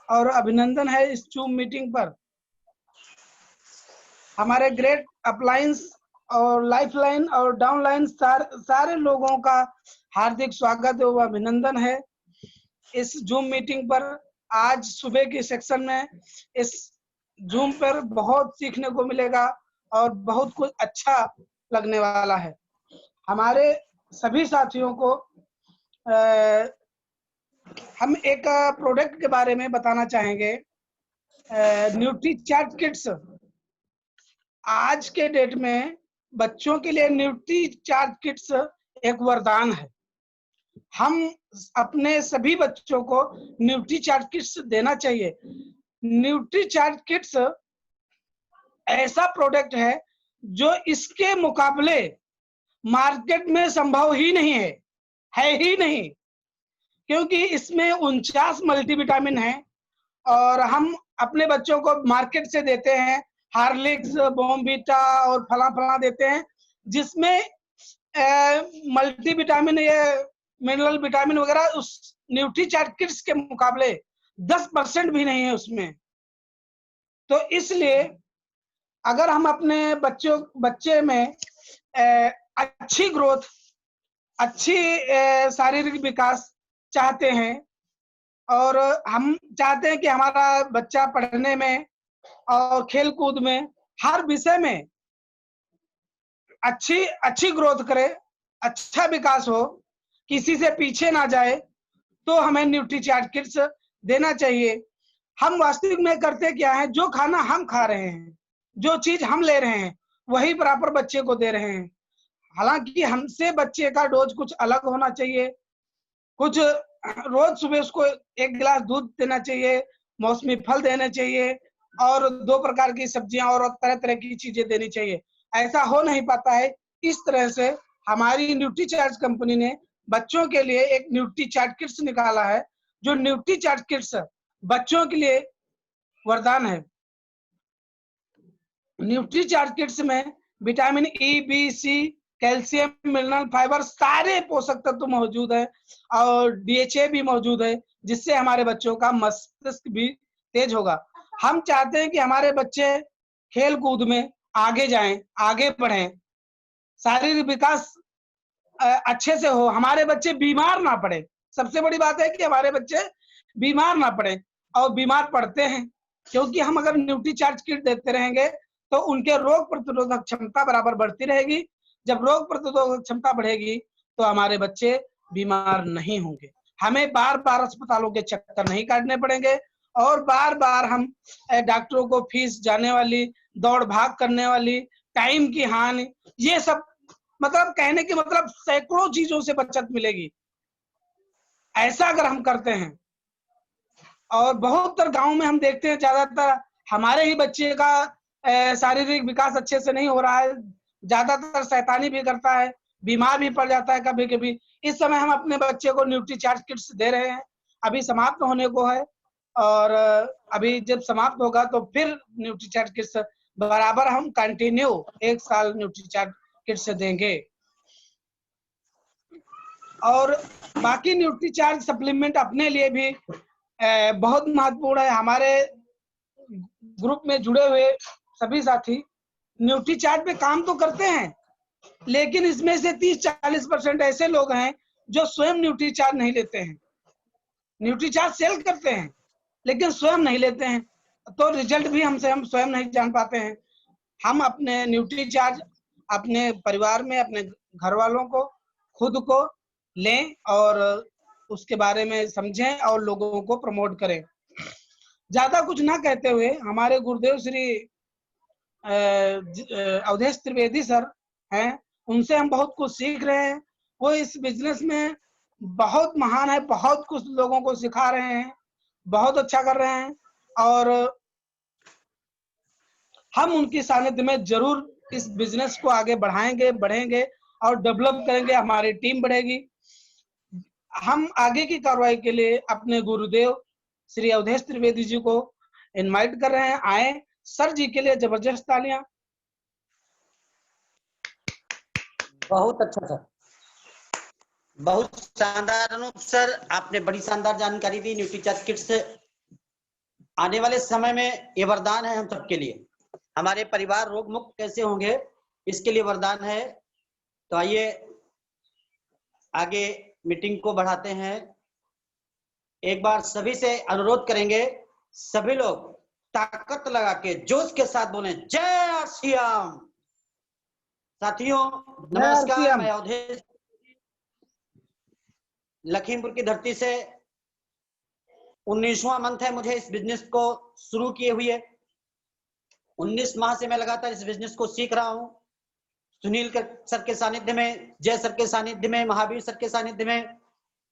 और अभिनंदन है इस जूम मीटिंग पर। हमारे ग्रेट अपलायंस और लाइफलाइन और डाउनलाइन सारे लोगों का हार्दिक स्वागत एवं अभिनंदन है इस जूम मीटिंग पर। आज सुबह के सेक्शन में इस जूम पर बहुत सीखने को मिलेगा और बहुत कुछ अच्छा लगने वाला है। हमारे सभी साथियों को हम एक प्रोडक्ट के बारे में बताना चाहेंगे, न्यूट्रीचार्ट किट्स। आज के डेट में बच्चों के लिए न्यूट्रीचार्ट किट्स एक वरदान है। हम अपने सभी बच्चों को न्यूट्रीचार्ट किट्स देना चाहिए। न्यूट्रीचार्ट किट्स ऐसा प्रोडक्ट है जो इसके मुकाबले मार्केट में संभव ही नहीं है ही नहीं, क्योंकि इसमें 49 मल्टीविटामिन है और हम अपने बच्चों को मार्केट से देते हैं हार्लिक्स, बॉर्नवीटा और फला फला देते हैं, जिसमें मल्टीविटामिन या मिनरल विटामिन वगैरह उस न्यूट्रीचार्ट किट्स के मुकाबले 10% भी नहीं है उसमें। तो इसलिए अगर हम अपने बच्चे में अच्छी ग्रोथ, अच्छी शारीरिक विकास चाहते हैं और हम चाहते हैं कि हमारा बच्चा पढ़ने में और खेल कूद में हर विषय में अच्छी ग्रोथ करे, अच्छा विकास हो, किसी से पीछे ना जाए, तो हमें न्यूट्रीचार्ट किट्स देना चाहिए। हम वास्तविक में करते क्या है, जो खाना हम खा रहे हैं, जो चीज हम ले रहे हैं, वही बराबर बच्चे को दे रहे हैं। हालांकि हमसे बच्चे का डोज कुछ अलग होना चाहिए। कुछ रोज सुबह उसको 1 गिलास दूध देना चाहिए, मौसमी फल देने चाहिए और 2 प्रकार की सब्जियां और तरह तरह की चीजें देनी चाहिए। ऐसा हो नहीं पाता है। इस तरह से हमारी न्यूट्रीचार्ट कंपनी ने बच्चों के लिए एक न्यूट्रीचार्ट किट्स निकाला है, जो न्यूट्रीचार्ट किट्स बच्चों के लिए वरदान है। न्यूट्रीचार्ट किट्स में विटामिन ई, बी, सी, कैल्शियम, मिनरल, फाइबर सारे पोषक तत्व मौजूद है और डीएचए भी मौजूद है, जिससे हमारे बच्चों का मस्तिष्क भी तेज होगा। हम चाहते हैं कि हमारे बच्चे खेल कूद में आगे जाएं, आगे बढ़ें, शारीरिक विकास अच्छे से हो, हमारे बच्चे बीमार ना पड़े। सबसे बड़ी बात है कि हमारे बच्चे बीमार ना पड़े, और बीमार पड़ते हैं क्योंकि हम अगर न्यूट्रीचार्ट किट देते रहेंगे तो उनके रोग प्रतिरोधक क्षमता बराबर बढ़ती रहेगी। जब रोग प्रतिरोधक क्षमता बढ़ेगी तो हमारे बच्चे बीमार नहीं होंगे, हमें बार बार अस्पतालों के चक्कर नहीं काटने पड़ेंगे और बार बार हम डॉक्टरों को फीस जाने वाली, दौड़ भाग करने वाली, टाइम की हानि, ये सब मतलब कहने की मतलब सैकड़ों चीजों से बचत मिलेगी। ऐसा अगर हम करते हैं, और बहुत तर गांव में हम देखते हैं ज्यादातर हमारे ही बच्चे का शारीरिक विकास अच्छे से नहीं हो रहा है, ज्यादातर शैतानी भी करता है, बीमार भी पड़ जाता है कभी कभी। इस समय हम अपने बच्चे को न्यूट्रीचार्ट किट्स दे रहे हैं, अभी समाप्त होने को है और अभी जब समाप्त होगा तो फिर न्यूट्रीचार्ट किट्स बराबर हम कंटिन्यू 1 साल न्यूट्रीचार्ट किट्स देंगे। और बाकी न्यूट्रीचार्ट सप्लीमेंट अपने लिए भी बहुत महत्वपूर्ण है। हमारे ग्रुप में जुड़े हुए सभी साथी न्यूट्रीचार्ट पे काम तो करते हैं, लेकिन इसमें से 30-40% ऐसे लोग हैं जो स्वयं न्यूट्रीचार्ट नहीं लेते हैं। न्यूट्रीचार्ट सेल करते हैं लेकिन स्वयं नहीं लेते हैं, तो रिजल्ट भी हम स्वयं नहीं जान पाते हैं। हम अपने न्यूट्रीचार्ट अपने परिवार में, अपने घर वालों को, खुद को लें और उसके बारे में समझें और लोगों को प्रमोट करें। ज्यादा कुछ ना कहते हुए हमारे गुरुदेव श्री अवधेश त्रिवेदी सर हैं, उनसे हम बहुत कुछ सीख रहे हैं। वो इस बिजनेस में बहुत महान है, बहुत कुछ लोगों को सिखा रहे हैं, बहुत अच्छा कर रहे हैं और हम उनकी सानिध्य में जरूर इस बिजनेस को आगे बढ़ेंगे और डेवलप करेंगे, हमारी टीम बढ़ेगी। हम आगे की कार्रवाई के लिए अपने गुरुदेव श्री अवधेश त्रिवेदी जी को इनवाइट कर रहे हैं, आए। सर जी के लिए जबरदस्त तालियां। बहुत अच्छा सर, बहुत शानदार। अनूप सर, आपने बड़ी शानदार जानकारी दी न्यूट्रीचार्ट किट्स आने वाले समय में ये वरदान है हम सबके लिए। हमारे परिवार रोग मुक्त कैसे होंगे, इसके लिए वरदान है। तो आइए आगे मीटिंग को बढ़ाते हैं। एक बार सभी से अनुरोध करेंगे, सभी लोग ताकत लगा के जोश के साथ बोलें, जय श्री राम। साथियों नमस्कार, मैं अवधेश लखीमपुर की धरती से 19वां मंथ है मुझे इस बिजनेस को शुरू किए हुए। 19 माह से मैं लगातार इस बिजनेस को सीख रहा हूं। सुनील सर के सानिध्य में, जय सर के सानिध्य में, महावीर सर के सानिध्य में,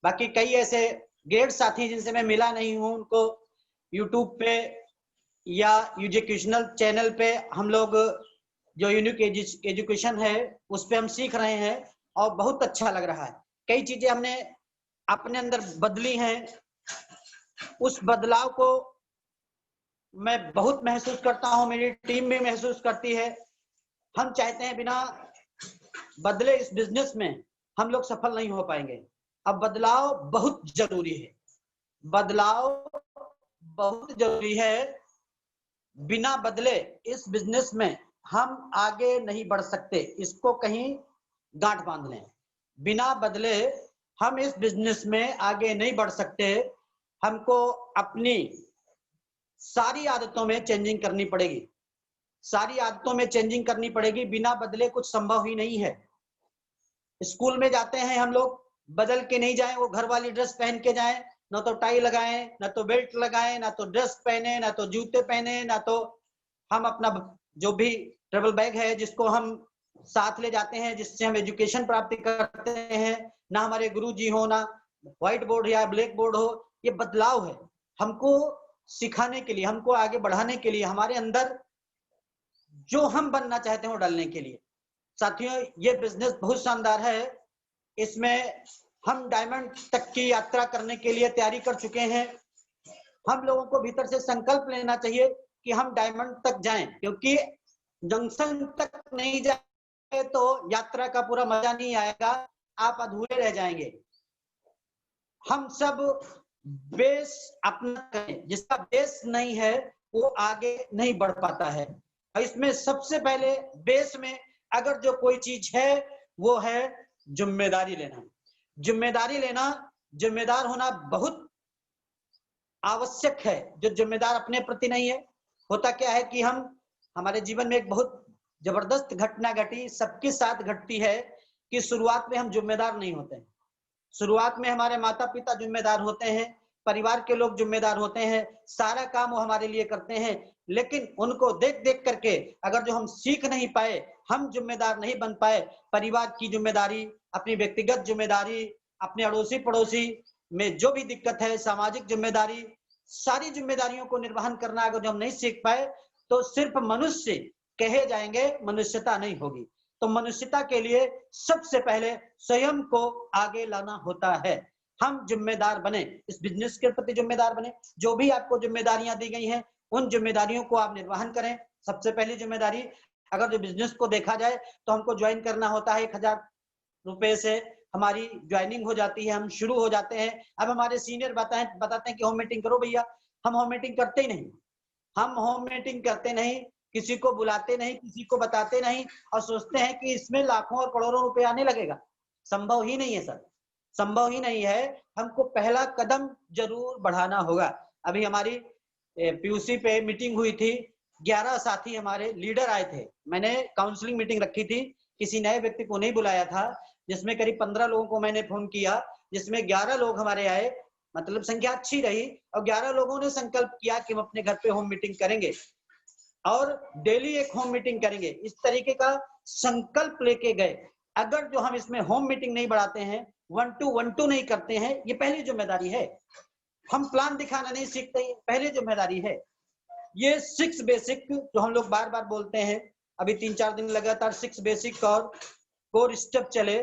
बाकी कई ऐसे ग्रेट साथी जिनसे मैं मिला नहीं हूं, उनको यूट्यूब पे या एजुकेशनल चैनल पे हम लोग जो यूनिक एजुकेशन है उस पे हम सीख रहे हैं और बहुत अच्छा लग रहा है। कई चीजें हमने अपने अंदर बदली हैं, उस बदलाव को मैं बहुत महसूस करता हूं, मेरी टीम भी महसूस करती है। हम चाहते हैं बिना बदले इस बिजनेस में हम लोग सफल नहीं हो पाएंगे। अब बदलाव बहुत जरूरी है, बदलाव बहुत जरूरी है। बिना बदले इस बिजनेस में हम आगे नहीं बढ़ सकते, इसको कहीं गांठ बांध लें। बिना बदले हम इस बिजनेस में आगे नहीं बढ़ सकते। हमको अपनी सारी आदतों में चेंजिंग करनी पड़ेगी, सारी आदतों में चेंजिंग करनी पड़ेगी। बिना बदले कुछ संभव ही नहीं है। स्कूल में जाते हैं हम लोग, बदल के नहीं जाएं, वो घर वाली ड्रेस पहन के जाएं, ना तो टाई लगाएं, ना तो बेल्ट लगाएं, ना तो ड्रेस पहने, ना तो जूते पहने, ना तो हम अपना जो भी ट्रेवल बैग है जिसको हम साथ ले जाते हैं, जिससे हम एजुकेशन प्राप्त करते हैं, ना हमारे गुरुजी हो, ना व्हाइट बोर्ड या ब्लैक बोर्ड हो। ये बदलाव है हमको सिखाने के लिए, हमको आगे बढ़ाने के लिए, हमारे अंदर जो हम बनना चाहते हैं वो डालने के लिए। साथियों ये बिजनेस बहुत शानदार है, इसमें हम डायमंड तक की यात्रा करने के लिए तैयारी कर चुके हैं। हम लोगों को भीतर से संकल्प लेना चाहिए कि हम डायमंड तक जाएं, क्योंकि जंक्शन तक नहीं जाए तो यात्रा का पूरा मजा नहीं आएगा, आप अधूरे रह जाएंगे। हम सब बेस अपना करें, जिसका बेस नहीं है वो आगे नहीं बढ़ पाता है। और इसमें सबसे पहले बेस में अगर जो कोई चीज है वो है जिम्मेदारी लेना। जिम्मेदारी लेना, जिम्मेदार होना बहुत आवश्यक है। जो जिम्मेदार अपने प्रति नहीं है, होता क्या है कि हमारे जीवन में एक बहुत जबरदस्त घटना घटी, सबके साथ घटती है कि शुरुआत में हम जिम्मेदार नहीं होते हैं। शुरुआत में हमारे माता पिता जिम्मेदार होते हैं, परिवार के लोग जिम्मेदार होते हैं, सारा काम वो हमारे लिए करते हैं। लेकिन उनको देख देख करके अगर जो हम सीख नहीं पाए, हम जिम्मेदार नहीं बन पाए, परिवार की जिम्मेदारी, अपनी व्यक्तिगत जिम्मेदारी, अपने अड़ोसी पड़ोसी में जो भी दिक्कत है, सामाजिक जिम्मेदारी, सारी जिम्मेदारियों को निर्वहन करना अगर जो हम नहीं सीख पाए तो सिर्फ मनुष्य कहे जाएंगे, मनुष्यता नहीं होगी। तो मनुष्यता के लिए सबसे पहले स्वयं को आगे लाना होता है। हम जिम्मेदार बने, इस बिजनेस के प्रति जिम्मेदार बने। जो भी आपको जिम्मेदारियां दी गई हैं उन जिम्मेदारियों को आप निर्वहन करें। सबसे पहली जिम्मेदारी, अगर जो बिजनेस को देखा जाए तो हमको ज्वाइन करना होता है, 1000 रुपए से हमारी ज्वाइनिंग हो जाती है, हम शुरू हो जाते हैं। अब हमारे सीनियर बताते हैं कि होम मीटिंग करो भैया, हम होम मीटिंग करते ही नहीं। हम होम मीटिंग करते नहीं, किसी को बुलाते नहीं, किसी को बताते नहीं, और सोचते हैं कि इसमें लाखों और करोड़ों रुपए आने लगेगा। संभव ही नहीं है सर, संभव ही नहीं है। हमको पहला कदम जरूर बढ़ाना होगा। अभी हमारी पीयूसी पे मीटिंग हुई थी, 11 साथी हमारे लीडर आए थे। मैंने काउंसलिंग मीटिंग रखी थी, किसी नए व्यक्ति को नहीं बुलाया था, जिसमें करीब 15 लोगों को मैंने फोन किया, जिसमें 11 लोग हमारे आए। मतलब संख्या अच्छी रही और 11 लोगों ने संकल्प किया कि हम अपने घर पे होम मीटिंग करेंगे और डेली एक होम मीटिंग करेंगे। इस तरीके का संकल्प लेके गए। अगर जो हम इसमें होम मीटिंग नहीं बढ़ाते हैं, 1 to 1 नहीं करते हैं, ये पहली जिम्मेदारी है। हम प्लान दिखाना नहीं सीखते, पहली जिम्मेदारी है। ये 6 बेसिक जो हम लोग बार बार बोलते हैं, अभी 3-4 दिन लगातार 6 बेसिक और कोर स्टेप चले,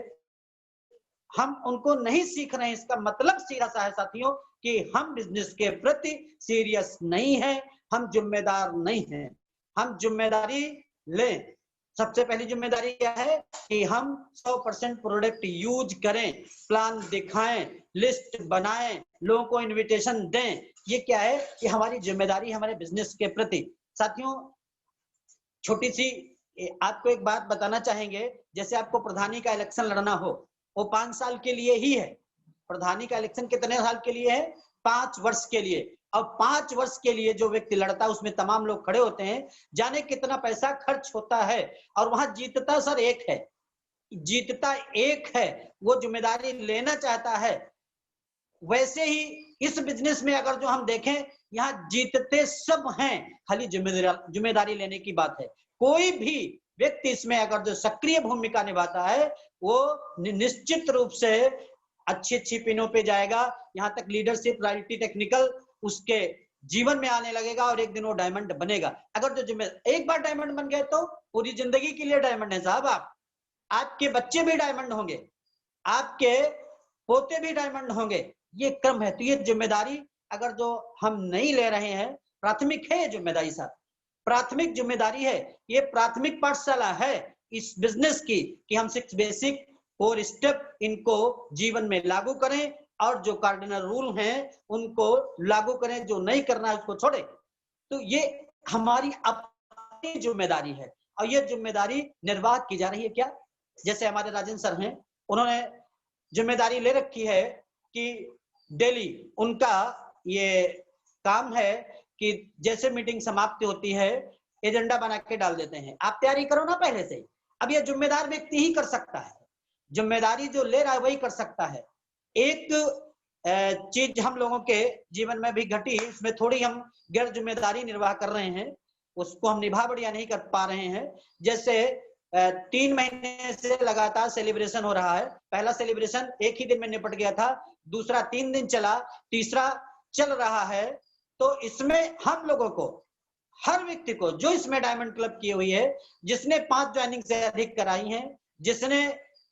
हम उनको नहीं सीख रहे हैं। इसका मतलब सीधा सा है साथियों कि हम बिजनेस के प्रति सीरियस नहीं है, हम जिम्मेदार नहीं हैं। हम जिम्मेदारी लें। सबसे पहली जिम्मेदारी क्या है कि हम 100% प्रोडक्ट यूज करें, प्लान दिखाएं, लिस्ट बनाएं, लोगों को इनविटेशन दें, ये क्या है कि हमारी जिम्मेदारी हमारे बिजनेस के प्रति। साथियों, छोटी सी आपको एक बात बताना चाहेंगे, जैसे आपको प्रधानी का इलेक्शन लड़ना हो, वो 5 साल के लिए ही है। प्रधानी का इलेक्शन कितने साल के लिए है? 5 वर्ष के लिए। अब 5 वर्ष के लिए जो व्यक्ति लड़ता है उसमें तमाम लोग खड़े होते हैं, जाने कितना पैसा खर्च होता है, और वहां जीतता सर एक है, जीतता एक है, वो जिम्मेदारी लेना चाहता है। वैसे ही इस बिजनेस में अगर जो हम देखें, यहाँ जीतते सब हैं, खाली जिम्मेदारी लेने की बात है। कोई भी व्यक्ति इसमें अगर जो सक्रिय भूमिका निभाता है, वो निश्चित रूप से अच्छी पिनों पे जाएगा। यहाँ तक लीडरशिप, रॉयल्टी, टेक्निकल उसके जीवन में आने लगेगा और एक दिन वो डायमंड बनेगा। अगर जो एक बार डायमंड बन गए तो पूरी जिंदगी के लिए डायमंड है साहब। आपके बच्चे भी डायमंड होंगे, आपके पोते भी डायमंड होंगे, ये क्रम है। तो ये जिम्मेदारी अगर जो हम नहीं ले रहे हैं, प्राथमिक है ये जिम्मेदारी साहब, प्राथमिक जिम्मेदारी है, ये प्राथमिक पाठशाला है इस बिजनेस की, कि हम 6 बेसिक 4 स्टेप इनको जीवन में लागू करें और जो कार्डिनल रूल हैं उनको लागू करें, जो नहीं करना है उसको छोड़े। तो ये हमारी अपनी जिम्मेदारी है और ये जिम्मेदारी निर्वाह की जा रही है। क्या? जैसे हमारे राजन सर हैं, उन्होंने जिम्मेदारी ले रखी है कि डेली उनका ये काम है कि जैसे मीटिंग समाप्ति होती है, एजेंडा बना के डाल देते हैं, आप तैयारी करो ना पहले से। अब ये जिम्मेदार व्यक्ति ही कर सकता है, जिम्मेदारी जो ले रहा है वही कर सकता है। एक चीज हम लोगों के जीवन में भी घटी, इसमें थोड़ी हम गैर जिम्मेदारी निर्वाह कर रहे हैं, उसको हम निभा बढ़िया नहीं कर पा रहे हैं। जैसे 3 महीने से लगातार सेलिब्रेशन हो रहा है। पहला सेलिब्रेशन एक ही दिन में निपट गया था, दूसरा 3 दिन चला, तीसरा चल रहा है। तो इसमें हम लोगों को, हर व्यक्ति को जो इसमें डायमंड क्लब की हुई है, जिसने 5 ज्वाइनिंग से अधिक कराई है, जिसने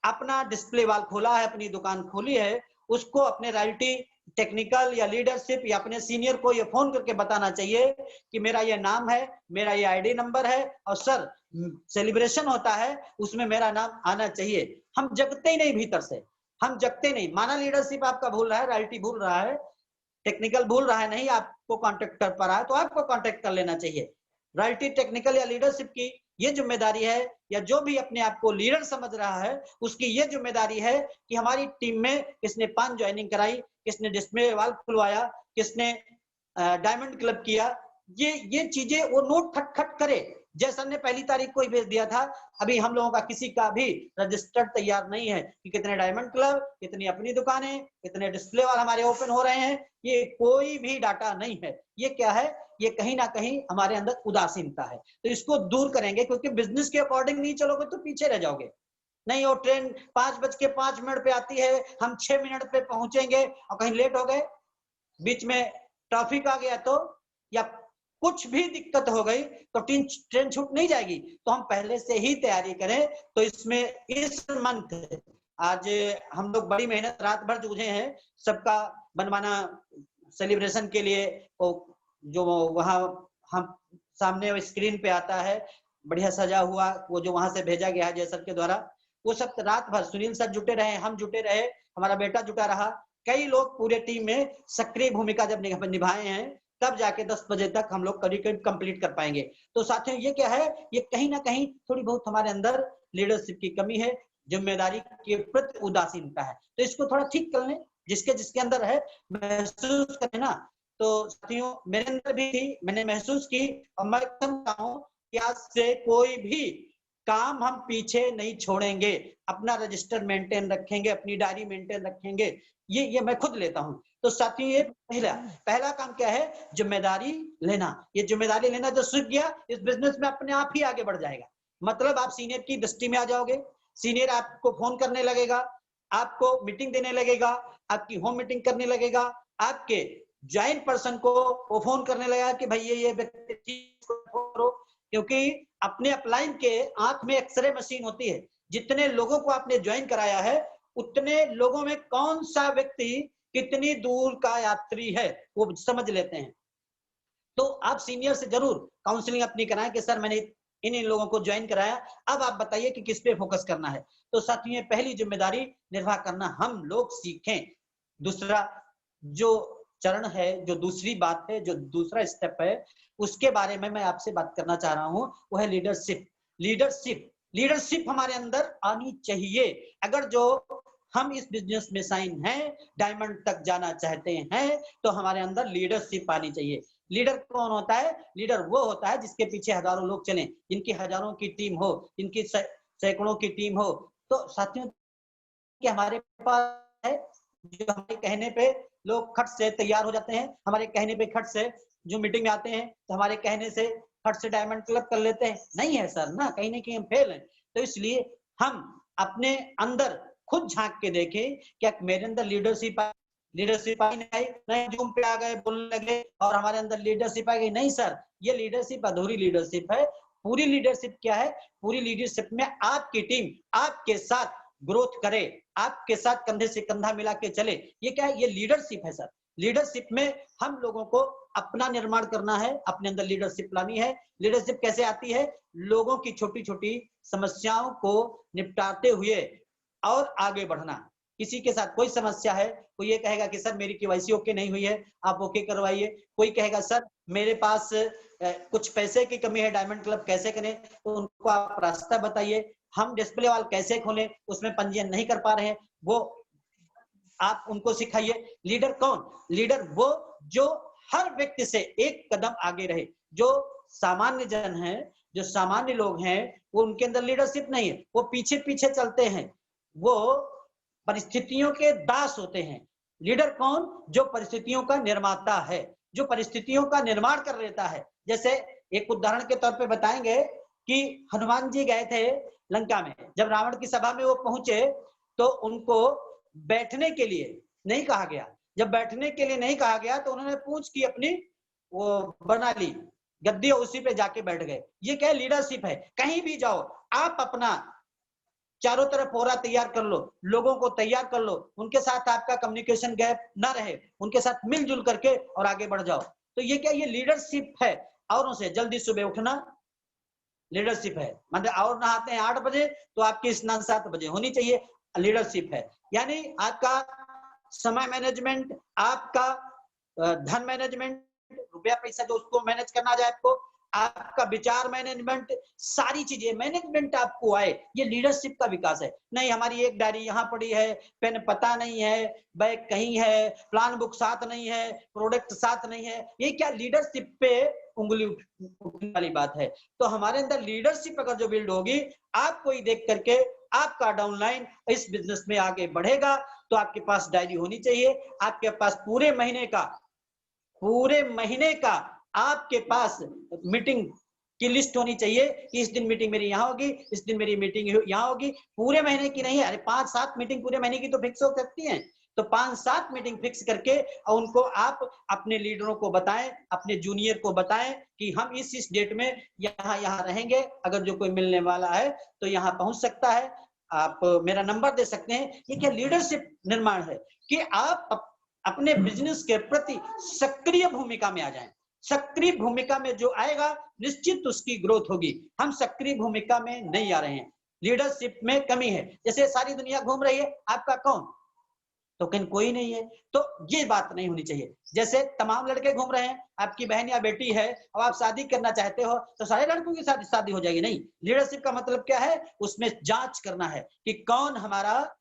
अपना डिस्प्ले वॉल खोला है, अपनी दुकान खोली है, उसको अपने रॉयल्टी, टेक्निकल या लीडरशिप या अपने सीनियर को ये फोन करके बताना चाहिए कि मेरा ये नाम है, मेरा ये आईडी नंबर है और सर सेलिब्रेशन होता है उसमें मेरा नाम आना चाहिए। हम जगते ही नहीं भीतर से, हम जगते नहीं। माना लीडरशिप आपका भूल रहा है, रॉयल्टी भूल रहा है, टेक्निकल भूल रहा है, नहीं आपको कांटेक्ट कर पा रहा है, तो आपको कांटेक्ट कर लेना चाहिए। रॉयल्टी, टेक्निकल या लीडरशिप की ये जिम्मेदारी है, या जो भी अपने आप को लीडर समझ रहा है उसकी ये जिम्मेदारी है कि हमारी टीम में किसने 5 ज्वाइनिंग कराई, किसने डिस्प्ले वॉल खुलवाया, किसने डायमंड क्लब किया, ये चीजें वो नोट खटखट करे। जैसा ने 1 तारीख को ही भेज दिया था, अभी हम लोगों का किसी का भी रजिस्टर्ड तैयार नहीं है कि कितने डायमंड क्लब, कितनी अपनी दुकानें, कितने डिस्प्ले वॉल हमारे ओपन हो रहे हैं, ये कोई भी डाटा नहीं है। ये क्या है? ये कहीं ना कहीं हमारे अंदर उदासीनता है। तो इसको दूर करेंगे, क्योंकि बिजनेस के अकॉर्डिंग नहीं चलोगे तो पीछे रह जाओगे। नहीं, वो ट्रेन 5:05 पे आती है, हम 6 मिनट पे पहुंचेंगे और कहीं लेट हो गए, बीच में ट्रैफिक आ गया तो, या कुछ भी दिक्कत हो गई तो ट्रेन छूट नहीं जाएगी। तो हम पहले से ही तैयारी करें। तो इसमें इस मंथ आज हम लोग बड़ी मेहनत रात भर जूझे हैं, सबका बनवाना सेलिब्रेशन के लिए, जो वहां हम सामने स्क्रीन पे आता है बढ़िया सजा हुआ, वो जो वहां से भेजा गया है जय सर के द्वारा, वो सब रात भर सुनील सर जुटे रहे, हम जुटे रहे, हमारा बेटा जुटा रहा, कई लोग पूरे टीम में सक्रिय भूमिका जब निभाए हैं, तब जाके 10 बजे तक हम लोग करीब कंप्लीट कर पाएंगे। तो साथियों, ये क्या है? ये कहीं ना कहीं थोड़ी बहुत हमारे अंदर लीडरशिप की कमी है, जिम्मेदारी के प्रति उदासीनता है। तो इसको थोड़ा ठीक कर लें, जिसके अंदर है महसूस करें ना। तो साथियों, मेरे अंदर भी थी, मैंने महसूस की, और मैं समझता हूँ कि आज से कोई भी काम हम पीछे नहीं छोड़ेंगे, अपना रजिस्टर मेंटेन रखेंगे, अपनी डायरी मेंटेन रखेंगे। ये मैं खुद लेता हूं। तो साथियों, ये पहला काम क्या है? जिम्मेदारी लेना। ये जिम्मेदारी लेना जो सीख गया, इस बिजनेस में अपने आप ही आगे बढ़ जाएगा। मतलब आप सीनियर की दृष्टि में आ जाओगे, सीनियर आपको फोन करने लगेगा, आपको मीटिंग देने लगेगा, आपकी होम मीटिंग करने लगेगा, आपके ज्वाइंट पर्सन को वो फोन करने लगेगा कि भाई ये व्यक्ति, क्योंकि अपने अपलाइन के आंख में एक्सरे मशीन होती है। जितने लोगों को आपने ज्वाइन कराया है, उतने लोगों में कौन सा व्यक्ति कितनी दूर का यात्री है वो समझ लेते हैं। तो आप सीनियर से जरूर काउंसलिंग अपनी कराएं कि सर मैंने इन लोगों को ज्वाइन कराया, अब आप बताइए कि किस पे फोकस करना है। तो साथियों, पहली जिम्मेदारी निर्वाह करना हम लोग सीखें। दूसरा, जो चरण है, जो दूसरी बात है, जो दूसरा स्टेप है, उसके बारे में मैं आपसे बात करना चाह रहा हूं। वो है लीडरशिप। लीडरशिप हमारे अंदर आनी चाहिए। अगर जो हम इस बिजनेस में साइन हैं, डायमंड तक जाना चाहते हैं, तो हमारे अंदर लीडरशिप आनी चाहिए। लीडर कौन होता है? लीडर वो होता है जिसके पीछे हजारों लोग चलें, जिनकी हजारों की टीम हो, जिनकी सैकड़ों की टीम हो। तो साथियों कि हमारे पास है, जो हमारे कहने पे लोग खट से तैयार हो जाते हैं, हमारे कहने पे खट से जो मीटिंग में आते हैं, तो हमारे कहने से खट से डायमंड क्लब कर लेते हैं। नहीं है सर ना, कहीं ना कहीं हम फेल हैं। तो इसलिए हम अपने अंदर खुद झांक के देखें, क्या मेरे अंदर लीडरशिप आई नहीं, जूम पे आ गए, बोलने लगे और हमारे अंदर लीडरशिप आ गई। नहीं सर, ये लीडरशिप अधूरी लीडरशिप है। पूरी लीडरशिप क्या है? पूरी लीडरशिप में आपकी टीम आपके साथ ग्रोथ करे, आपके साथ कंधे से कंधा मिला के चले। ये क्या है? ये लीडरशिप है सर। लीडरशिप में हम लोगों को अपना निर्माण करना है, अपने अंदर लीडरशिप लानी है। लीडरशिप कैसे आती है? लोगों की छोटी छोटी समस्याओं को निपटाते हुए और आगे बढ़ना। किसी के साथ कोई समस्या है, कोई ये कहेगा कि सर मेरी केवाईसी ओके नहीं हुई है, आप ओके करवाइए। कोई कहेगा सर मेरे पास कुछ पैसे की कमी है, डायमंड क्लब कैसे करें, तो उनको आप रास्ता बताइए। हम डिस्प्ले वॉल कैसे खोलें, उसमें पंजीयन नहीं कर पा रहे हैं, वो आप उनको सिखाइए। लीडर कौन? लीडर वो जो हर व्यक्ति से एक कदम आगे रहे। जो सामान्य जन है, जो सामान्य लोग हैं, वो उनके अंदर लीडरशिप नहीं है, वो पीछे पीछे चलते हैं, वो परिस्थितियों के दास होते हैं। लीडर कौन? जो परिस्थितियों का निर्माता है, जो परिस्थितियों का निर्माण कर लेता है। जैसे एक उदाहरण के तौर पे बताएंगे कि हनुमान जी गए थे लंका में, जब रावण की सभा में वो पहुंचे तो उनको बैठने के लिए नहीं कहा गया। जब बैठने के लिए नहीं कहा गया तो उन्होंने पूंछ की अपनी वो बना ली गद्दी, उसी पे जाके बैठ गए। ये क्या लीडरशिप है? कहीं भी जाओ, आप अपना चारों तरफ ओरा तैयार कर लो, लोगों को तैयार कर लो, उनके साथ आपका कम्युनिकेशन गैप ना रहे, उनके साथ मिलजुल करके और आगे बढ़ जाओ। तो ये क्या? ये लीडरशिप है। औरों से जल्दी सुबह उठना लीडरशिप है। मतलब और नहाते हैं 8 बजे तो आपकी स्नान 7 बजे होनी चाहिए, लीडरशिप है। यानी आपका समय मैनेजमेंट, आपका धन मैनेजमेंट, रुपया पैसा जो उसको मैनेज करना जाए आपको, आपका विचार मैनेजमेंट, सारी चीजें मैनेजमेंट आपको आए, ये लीडरशिप का विकास है। नहीं हमारी एक डायरी यहाँ पड़ी है, पेन पता नहीं है, बैग कहीं है, प्लान बुक साथ नहीं है, प्रोडक्ट साथ नहीं है, ये क्या? लीडरशिप पे उंगली उठने वाली बात है। तो हमारे अंदर लीडरशिप अगर जो बिल्ड होगी, आपको ही देख करके आपका डाउनलाइन इस बिजनेस में आगे बढ़ेगा। तो आपके पास डायरी होनी चाहिए, आपके पास पूरे महीने का आपके पास मीटिंग की लिस्ट होनी चाहिए कि इस दिन मीटिंग मेरी यहाँ होगी, इस दिन मेरी मीटिंग यहाँ होगी। पूरे महीने की नहीं है, अरे 5-7 मीटिंग पूरे महीने की तो फिक्स हो सकती है। तो 5-7 मीटिंग फिक्स करके और उनको आप अपने लीडरों को बताएं, अपने जूनियर को बताएं कि हम इस डेट में यहाँ रहेंगे, अगर जो कोई मिलने वाला है तो यहाँ पहुंच सकता है, आप मेरा नंबर दे सकते हैं। ये क्या? लीडरशिप निर्माण है कि आप अपने बिजनेस के प्रति सक्रिय भूमिका में आ जाएं। सक्रिय भूमिका में जो आएगा निश्चित उसकी ग्रोथ होगी। हम सक्रिय भूमिका में नहीं आ रहे हैं, लीडरशिप में कमी है। जैसे सारी दुनिया घूम रही है, आपका कौन? तो कहीं कोई नहीं है। तो ये बात नहीं होनी चाहिए। जैसे तमाम लड़के घूम रहे हैं, आपकी बहन या बेटी है और आप शादी करना चाहते हो तो सारे लड़कों की शादी हो जाएगी? नहीं। लीडरशिप का मतलब क्या है? उसमें जांच करना है कि कौन हमारा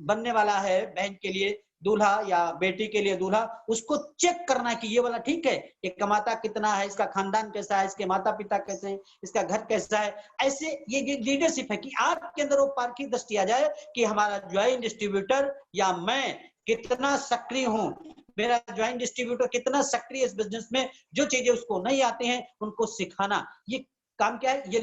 बनने वाला है बहन के लिए दूल्हा या बेटी के लिए दूल्हा। उसको चेक करना है कि ये वाला ठीक है, ये कमाता कितना है, इसका खानदान कैसा है, इसके माता पिता कैसे हैं, इसका घर कैसा है। ऐसे ये लीडरशिप है कि आपके अंदर वो पारखी दृष्टि आ जाए कि हमारा ज्वाइंट डिस्ट्रीब्यूटर या मैं कितना सक्रिय हूं, मेरा ज्वाइंट डिस्ट्रीब्यूटर कितना सक्रिय इस बिजनेस में, जो चीजें उसको नहीं आती हैं उनको सिखाना। ये काम क्या है? ये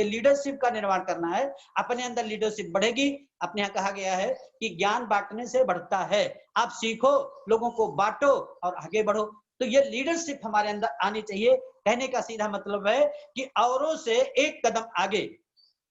लीडरशिप का निर्माण करना है। अपने अंदर लीडरशिप बढ़ेगी। अपने यहाँ कहा गया है कि ज्ञान बांटने से बढ़ता है। आप सीखो, लोगों को बांटो और आगे बढ़ो। तो ये लीडरशिप हमारे अंदर आनी चाहिए। कहने का सीधा मतलब है कि औरों से एक कदम आगे,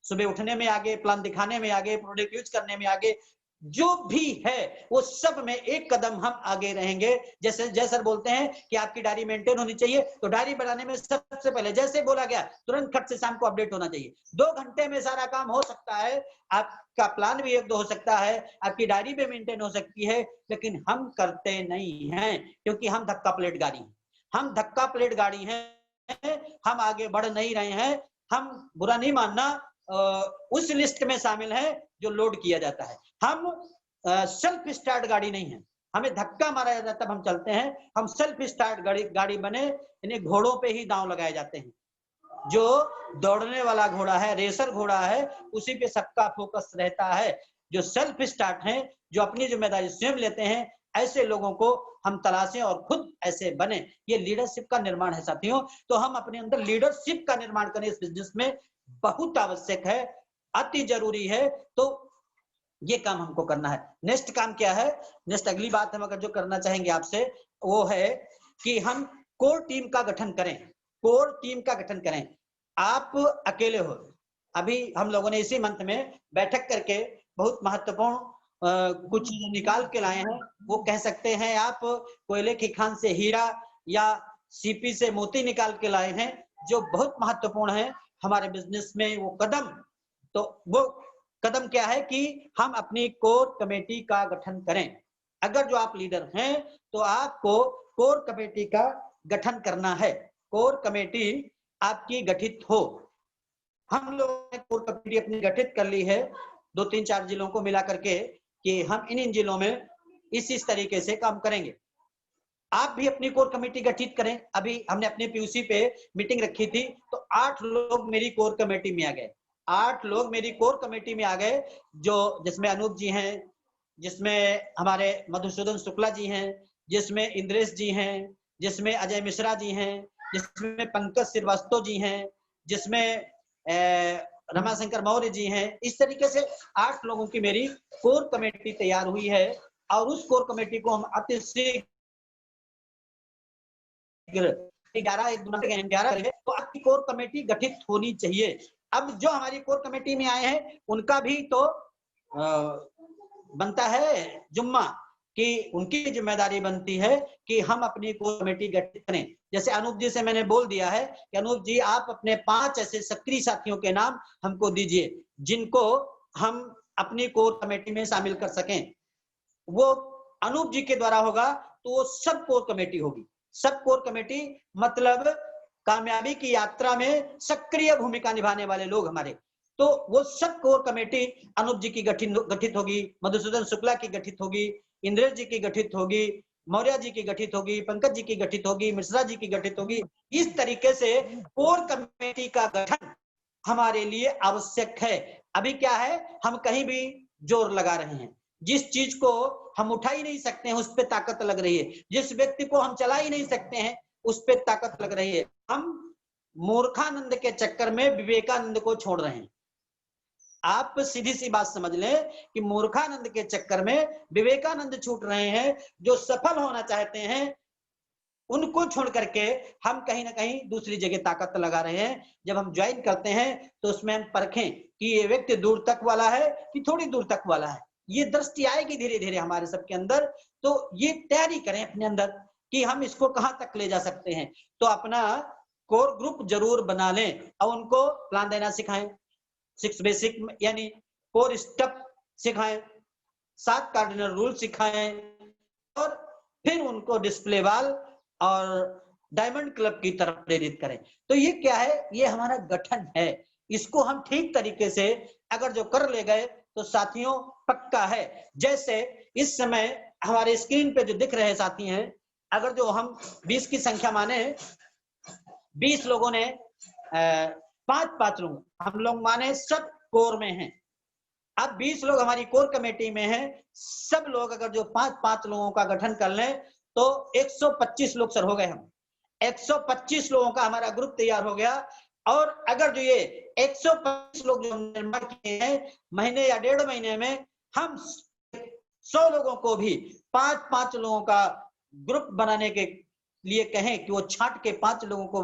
सुबह उठने में आगे, प्लान दिखाने में आगे, प्रोडक्ट यूज करने में आगे, जो भी है वो सब में एक कदम हम आगे रहेंगे। जैसे जय सर बोलते हैं कि आपकी डायरी मेंटेन होनी चाहिए, तो डायरी बनाने में सबसे पहले जैसे बोला गया तुरंत खट से शाम को अपडेट होना चाहिए। 2 घंटे में सारा काम हो सकता है, आपका प्लान भी 1-2 हो सकता है, आपकी डायरी भी मेंटेन हो सकती है, लेकिन हम करते नहीं हैं क्योंकि हम धक्का प्लेट गाड़ी हैं। हम धक्का प्लेट गाड़ी हैं, हम आगे बढ़ नहीं रहे हैं। हम बुरा नहीं मानना उस लिस्ट में शामिल है जो लोड किया जाता है। हम सेल्फ स्टार्ट गाड़ी नहीं है, हमें धक्का मारा जाता है तब हम चलते हैं। हम सेल्फ स्टार्ट गाड़ी बने, इन्हें घोड़ों पे ही दांव लगाए जाते हैं। जो दौड़ने वाला घोड़ा है, रेसर घोड़ा है, उसी पे सबका फोकस रहता है। जो सेल्फ स्टार्ट है, जो अपनी जिम्मेदारी स्वयं लेते हैं, ऐसे लोगों को हम तलाशें और खुद ऐसे बने। ये लीडरशिप का निर्माण है साथियों। तो हम अपने अंदर लीडरशिप का निर्माण करें इस बिजनेस में, बहुत आवश्यक है, अति जरूरी है। तो ये काम हमको करना है। नेक्स्ट काम क्या है? नेक्स्ट अगली बात हम अगर जो करना चाहेंगे आपसे वो है कि हम कोर टीम का गठन करें। कोर टीम का गठन करें। आप अकेले हो, अभी हम लोगों ने इसी मंथ में बैठक करके बहुत महत्वपूर्ण कुछ निकाल के लाए हैं। वो कह सकते हैं आप कोयले की खान से हीरा या सीपी से मोती निकाल के लाए हैं, जो बहुत महत्वपूर्ण है हमारे बिजनेस में। वो कदम, तो वो कदम क्या है कि हम अपनी कोर कमेटी का गठन करें। अगर जो आप लीडर हैं तो आपको कोर कमेटी का गठन करना है। कोर कमेटी आपकी गठित हो। हम लोगों ने कोर कमेटी अपनी गठित कर ली है 2-3-4 जिलों को मिला करके कि हम इन जिलों में इस तरीके से काम करेंगे। आप भी अपनी कोर कमेटी गठित करें। अभी हमने अपने पीयूसी पे मीटिंग रखी थी तो 8 लोग मेरी कोर कमेटी में आ गए। 8 लोग मेरी कोर कमेटी में आ गए, जो जिसमें अनूप जी हैं, जिसमें हमारे मधुसूदन शुक्ला जी हैं, जिसमें इंद्रेश जी हैं, जिसमें अजय मिश्रा जी हैं, जिसमें पंकज श्रीवास्तव जी हैं, जिसमें रमाशंकर मौर्य जी हैं। इस तरीके से 8 लोगों की मेरी कोर कमेटी तैयार हुई है और उस कोर कमेटी को हम अति शीघ्र 11 तो आपकी कोर कमेटी गठित होनी चाहिए। अब जो हमारी कोर कमेटी में आए हैं उनका भी तो बनता है जुम्मा कि उनकी जिम्मेदारी बनती है कि हम अपनी कोर कमेटी गठित करें। जैसे अनूप जी से मैंने बोल दिया है कि अनूप जी आप अपने 5 ऐसे सक्रिय साथियों के नाम हमको दीजिए जिनको हम अपनी कोर कमेटी में शामिल कर सकें। वो अनूप जी के द्वारा होगा तो वो सब कोर कमेटी होगी। सब कोर कमेटी मतलब कामयाबी की यात्रा में सक्रिय भूमिका निभाने वाले लोग हमारे, तो वो सब कोर कमेटी अनूप जी की गठित होगी, मधुसूदन शुक्ला की गठित होगी, इंद्रेश जी की गठित होगी, मौर्य जी की गठित होगी, पंकज जी की गठित होगी, मिश्रा जी की गठित होगी। इस तरीके से कोर कमेटी का गठन हमारे लिए आवश्यक है। अभी क्या है, हम कहीं भी जोर लगा रहे हैं, जिस चीज को हम उठा ही नहीं सकते हैं उस पे ताकत लग रही है, जिस व्यक्ति को हम चला ही नहीं सकते हैं उस पे ताकत लग रही है। हम मूर्खानंद के चक्कर में विवेकानंद को छोड़ रहे हैं। आप सीधी सी बात समझ लें कि मूर्खानंद के चक्कर में विवेकानंद छूट रहे हैं। जो सफल होना चाहते हैं उनको छोड़ करके हम कहीं ना कहीं दूसरी जगह ताकत लगा रहे हैं। जब हम ज्वाइन करते हैं तो उसमें हम परखें कि ये व्यक्ति दूर तक वाला है कि थोड़ी दूर तक वाला है। ये दृष्टि आएगी धीरे धीरे हमारे सबके अंदर। तो ये तैयारी करें अपने अंदर कि हम इसको कहां तक ले जा सकते हैं। तो अपना कोर ग्रुप जरूर बना लें और उनको प्लान देना सिखाएं, 6 बेसिक यानी 4 स्टेप सिखाएं, 7 कार्डिनल रूल सिखाएं और फिर उनको डिस्प्ले वाल और डायमंड क्लब की तरफ प्रेरित करें। तो ये क्या है, ये हमारा गठन है। इसको हम ठीक तरीके से अगर जो कर ले गए तो साथियों पक्का है। जैसे इस समय हमारे स्क्रीन पे जो दिख रहे साथी हैं, अगर जो हम 20 की संख्या माने, 20 लोगों ने 5-5 लोग हम लोग माने सब कोर में हैं। अब 20 लोग हमारी कोर कमेटी में हैं। सब लोग अगर जो 5-5 लोगों का गठन कर लें तो 125 लोग सर हो गए। हम 125 लोगों का हमारा ग्रुप तैयार हो गया। और अगर जो ये 125 लोग जो निर्माण किए हैं, महीने या 1.5 महीने में हम 100 लोगों को भी 5-5 लोगों का ग्रुप बनाने के लिए कहें कि वो छांट के 5 लोगों को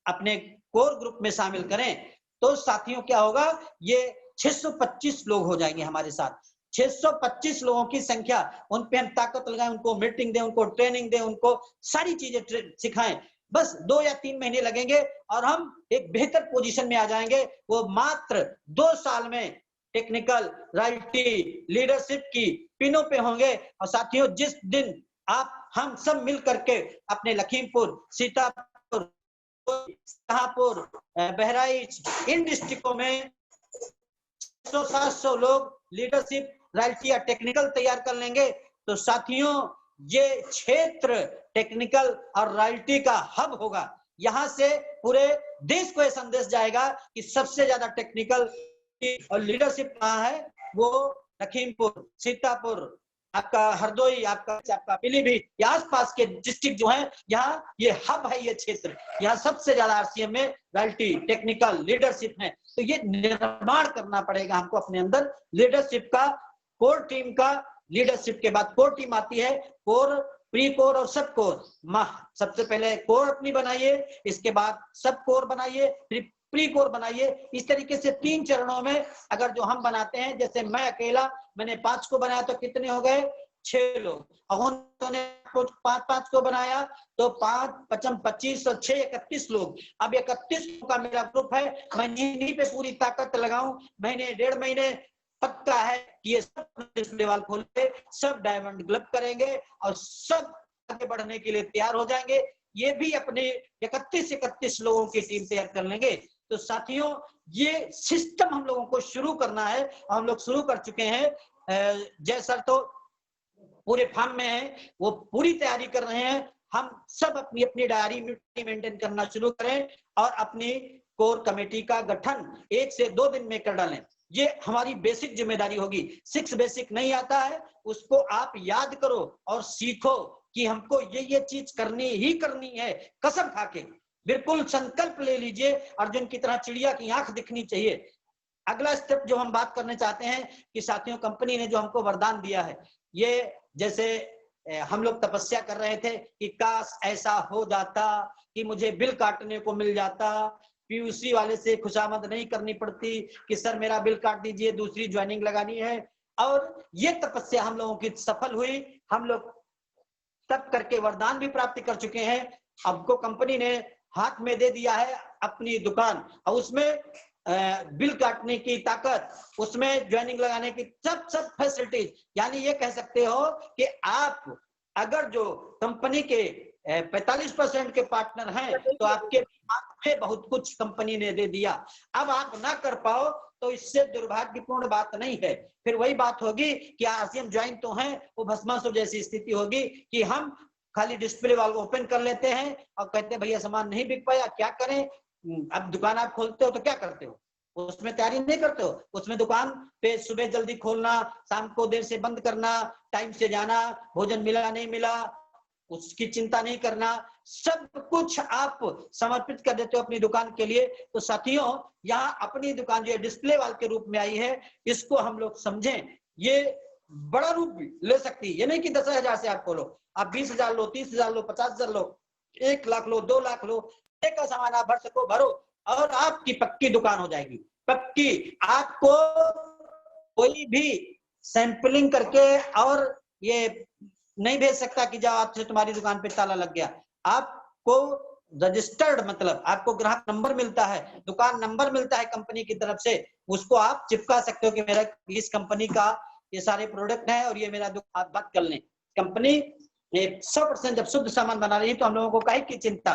अपने कोर ग्रुप में शामिल करें, तो साथियों क्या होगा, ये 625 लोग हो जाएंगे हमारे साथ। 625 लोगों की संख्या, उन पे हम ताकत लगाएं, उनको मीटिंग दें, उनको ट्रेनिंग दें, उनको सारी चीजें सिखाएं। बस 2 या 3 महीने लगेंगे और हम एक बेहतर पोजीशन में आ जाएंगे। वो मात्र 2 साल में टेक्निकल, रॉयल्टी, लीडरशिप की पिनों पे होंगे। और साथियों, जिस दिन हम सब मिल करके अपने लखीमपुर, सीतापुर, शाहपुर, बहराइच, इन डिस्ट्रिक्टों में 600-700 लोग लीडरशिप, रॉयल्टी या टेक्निकल तैयार कर लेंगे, तो साथियों ये क्षेत्र टेक्निकल और रॉयल्टी का हब होगा। यहाँ से पूरे देश को यह संदेश जाएगा कि सबसे ज्यादा टेक्निकल और लीडरशिप कहाँ है, वो लखीमपुर, सीतापुर, आपका हरदोई, आपका पीलीभीत, या आसपास के डिस्ट्रिक्ट जो है, यहाँ ये हब है, ये क्षेत्र, यहाँ सबसे ज्यादा आरसीएम में रॉयल्टी, टेक्निकल, लीडरशिप है। तो ये निर्माण करना पड़ेगा हमको अपने अंदर लीडरशिप का, कोर टीम का। लीडरशिप के बाद कोर टीम आती है, कोर, प्री कोर और सब कोर। सबसे पहले कोर अपनी बनाइए, इसके बाद सब कोर बनाइए, फिर प्री कोर बनाइए। इस तरीके से 3 चरणों में अगर जो हम बनाते हैं, जैसे मैं अकेला, मैंने 5 को बनाया तो कितने हो गए, 6 लोग। अब उन्होंने 5-5 को बनाया तो 5, 55, 25 और 6, 31 लोग। अब 31 का मेरा ग्रुप है, मैं इन्हीं पे पूरी ताकत लगाऊं। महीने 1.5 महीने पक्का है कि ये सब डिस्प्ले वाल खोलते, सब डायमंड क्लब करेंगे और सब आगे बढ़ने के लिए तैयार हो जाएंगे। ये भी अपने 31 लोगों की टीम तैयार कर लेंगे। तो साथियों, ये सिस्टम हम लोगों को शुरू करना है और हम लोग शुरू कर चुके हैं। जय सर तो पूरे फार्म में है, वो पूरी तैयारी कर रहे हैं। हम सब अपनी अपनी डायरी मेंटेन करना शुरू करें और अपनी कोर कमेटी का गठन 1 से 2 दिन में कर डालें। ये हमारी बेसिक जिम्मेदारी होगी। 6 बेसिक नहीं आता है, उसको आप याद करो और सीखो कि हमको ये चीज करनी ही करनी है, कसम खा के बिल्कुल संकल्प ले लीजिए। अर्जुन की तरह चिड़िया की आंख दिखनी चाहिए। अगला स्टेप जो हम बात करने चाहते हैं कि साथियों, कंपनी ने जो हमको वरदान दिया है, ये जैसे हम लोग तपस्या कर रहे थे कि काश ऐसा हो जाता कि मुझे बिल काटने को मिल जाता, पीयूसी वाले से खुशामद नहीं करनी पड़ती कि सर मेरा बिल काट दीजिए, दूसरी ज्वाइनिंग लगानी है। और ये तपस्या हम लोगों की सफल हुई। हम लोग तब करके वरदान भी प्राप्त कर चुके हैं। अब को कंपनी ने हाथ में दे दिया है अपनी दुकान, और उसमें बिल काटने की ताकत, उसमें ज्वाइनिंग लगाने की सब फैसिलिटीज। यानी ये कह सकते हो कि आप अगर जो कंपनी के 45% के पार्टनर हैं, तो आपके हाथ में बहुत कुछ कंपनी ने दे दिया। अब आप ना कर पाओ तो इससे दुर्भाग्यपूर्ण बात नहीं है। फिर वही बात होगी कि आरसीएम ज्वाइन तो है, वो भस्मासुर जैसी स्थिति होगी कि हम खाली डिस्प्ले वाल ओपन कर लेते हैं और कहते हैं भैया सामान नहीं बिक पाया, क्या करें। अब दुकान आप खोलते हो तो क्या करते हो, उसमें तैयारी नहीं करते हो। उसमें दुकान पे सुबह जल्दी खोलना, शाम को देर से बंद करना, टाइम से जाना, भोजन मिला नहीं मिला उसकी चिंता नहीं करना, सब कुछ आप समर्पित कर देते हो अपनी दुकान के लिए। तो साथियों, यहाँ अपनी दुकान जो डिस्प्ले वाल के रूप में आई है, इसको हम लोग समझें। ये बड़ा रूप भी ले सकती है। ये नहीं कि 10,000 से आप खोलो, आप 20,000 लो, 30,000 लो, 50,000 लो, 1 लाख लो, 2 लाख लो, एक का सामान आप भर सको भरो और आपकी पक्की दुकान हो जाएगी। पक्की। आपको कोई भी सैंपलिंग करके और ये नहीं भेज सकता कि जाओ आपसे तुम्हारी दुकान पे ताला लग गया। आपको रजिस्टर्ड, मतलब आपको ग्राहक नंबर मिलता है, दुकान नंबर मिलता है कंपनी की तरफ से, उसको आप चिपका सकते हो कि मेरा इस कंपनी का ये सारे प्रोडक्ट है और ये मेरा दुकान बात कर लें। कंपनी 100% जब शुद्ध सामान बना रही है तो हम लोगों को काहे की चिंता।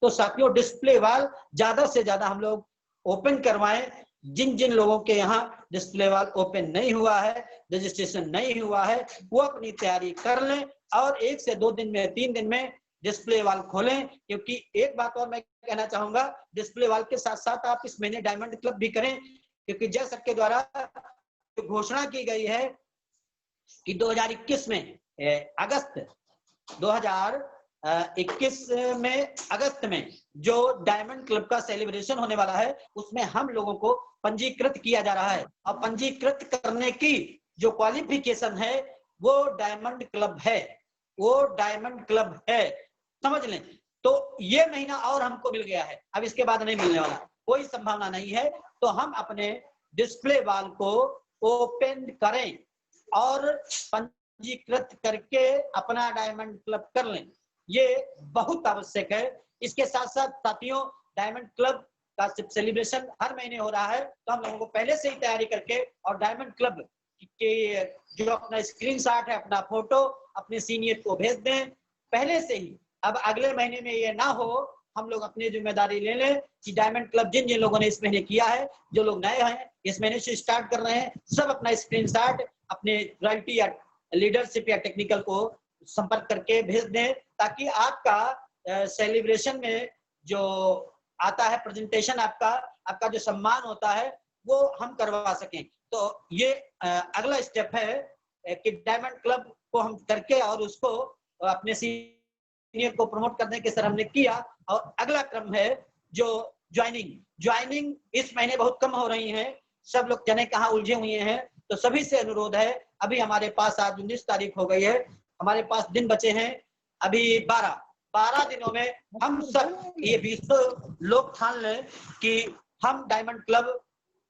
तो साथियों, डिस्प्ले वाल ज्यादा से ज्यादा हम लोग ओपन करवाएं। जिन जिन लोगों के यहाँ डिस्प्ले वाल ओपन नहीं हुआ है, रजिस्ट्रेशन नहीं हुआ है, वो अपनी तैयारी कर लें और 1 से 2 दिन में, 3 दिन में डिस्प्ले वाल खोलें। क्योंकि एक बात और मैं कहना चाहूंगा, डिस्प्ले वाल के साथ साथ आप इस महीने डायमंड क्लब भी करें। क्योंकि जय सर के द्वारा घोषणा की गई है कि 2021 में अगस्त 2021 में अगस्त में जो डायमंड क्लब का सेलिब्रेशन होने वाला है, उसमें हम लोगों को पंजीकृत किया जा रहा है। और पंजीकृत करने की जो क्वालिफिकेशन है वो डायमंड क्लब है, वो डायमंड क्लब है, समझ लें। तो ये महीना और हमको मिल गया है, अब इसके बाद नहीं मिलने वाला, कोई संभावना नहीं है। तो हम अपने डिस्प्ले वाल को ओपन करें, और पंजीकृत करके अपना डायमंड क्लब कर लें, ये बहुत आवश्यक है। इसके साथ साथ साथियों, डायमंड क्लब का सेलिब्रेशन हर महीने हो रहा है, तो हम लोगों को पहले से ही तैयारी करके और डायमंड क्लब के जो अपना स्क्रीनशॉट है, अपना फोटो अपने सीनियर को भेज दें पहले से ही। अब अगले महीने में ये ना हो, हम लोग अपनी जिम्मेदारी ले लें कि डायमंड क्लब जिन जिन लोगों ने इस महीने किया है, जो लोग नए हैं इस महीने से स्टार्ट कर रहे हैं, सब अपना स्क्रीनशॉट अपने रॉयल्टी या लीडरशिप या टेक्निकल को संपर्क करके भेज दें, ताकि आपका सेलिब्रेशन में जो आता है प्रेजेंटेशन, आपका जो सम्मान होता है वो हम करवा सकें। तो ये अगला स्टेप है कि डायमंड क्लब को हम करके और उसको अपने सीनियर को प्रमोट करने के सर हमने किया। और अगला क्रम है जो ज्वाइनिंग इस महीने बहुत कम हो रही है, सब लोग जाने कहाँ उलझे हुए हैं। तो सभी से अनुरोध है, अभी हमारे पास आज 19 तारीख हो गई है, हमारे पास दिन बचे हैं अभी 12 दिनों में हम सब ये 20 लोग ठान लें कि हम डायमंड क्लब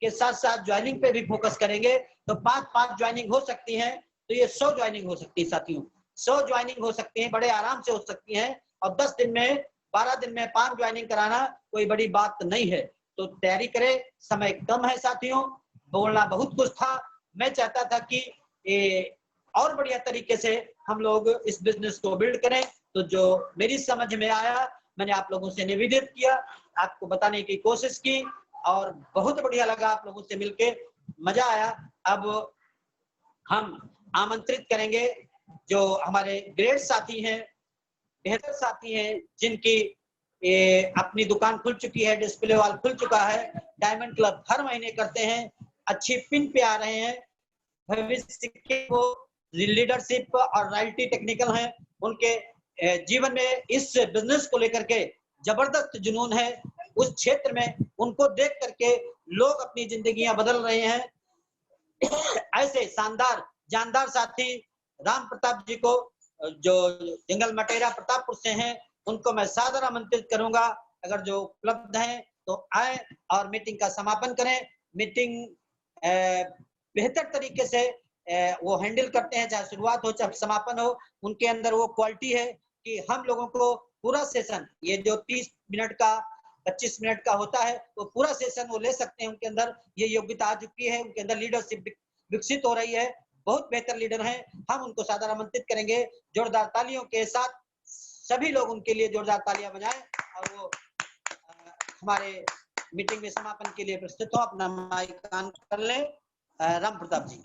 के साथ साथ ज्वाइनिंग पे भी फोकस करेंगे। तो 5 ज्वाइनिंग हो सकती हैं, तो ये 100 ज्वाइनिंग हो सकती है साथियों, 100 ज्वाइनिंग हो सकती है, बड़े आराम से हो सकती है। और 10 दिन में 12 दिन में 5 ज्वाइनिंग कराना कोई बड़ी बात नहीं है। तो तैयारी करें, समय कम है साथियों, बोलना बहुत कुछ था। मैं चाहता था कि और बढ़िया तरीके से हम लोग इस बिजनेस को बिल्ड करें। तो जो मेरी समझ में आया मैंने आप लोगों से निवेदित किया, आपको बताने की कोशिश की, और बहुत बढ़िया लगा आप लोगों से मिलके, मजा आया। अब हम आमंत्रित करेंगे जो हमारे ग्रेट साथी हैं, बेहतर साथी हैं, जिनकी अपनी दुकान खुल चुकी है, डिस्प्ले वॉल खुल चुका है, डायमंड क्लब हर महीने करते हैं, अच्छी पिन पे आ रहे हैं, भविष्य के वो लीडरशिप और रॉयल्टी टेक्निकल हैं, उनके जीवन में इस बिजनेस को लेकर के जबरदस्त जुनून है। उस क्षेत्र में उनको देख करके लोग अपनी जिंदगियां बदल रहे हैं। ऐसे शानदार जानदार साथी राम प्रताप जी को, जो जंगल मटेरा प्रतापपुर से हैं, उनको मैं सादर आमंत्रित करूंगा, अगर जो उपलब्ध हैं तो आए और मीटिंग का समापन करें। मीटिंग बेहतर तरीके से वो हैंडल करते हैं, चाहे शुरुआत हो चाहे समापन हो, उनके अंदर वो क्वालिटी है कि हम लोगों को पूरा सेशन, ये जो 30 मिनट का 25 मिनट का होता है, वो पूरा सेशन वो ले सकते हैं। उनके अंदर ये योग्यता आ चुकी है, उनके अंदर लीडरशिप विकसित हो रही है, बहुत बेहतर लीडर हैं। हम उनको सादर आमंत्रित करेंगे, जोरदार तालियों के साथ सभी लोग उनके लिए जोरदार तालियां बजाएं, और वो हमारे मीटिंग में समापन के लिए प्रस्तुत हो। अपना माइक ऑन कर लें। राम प्रताप जी।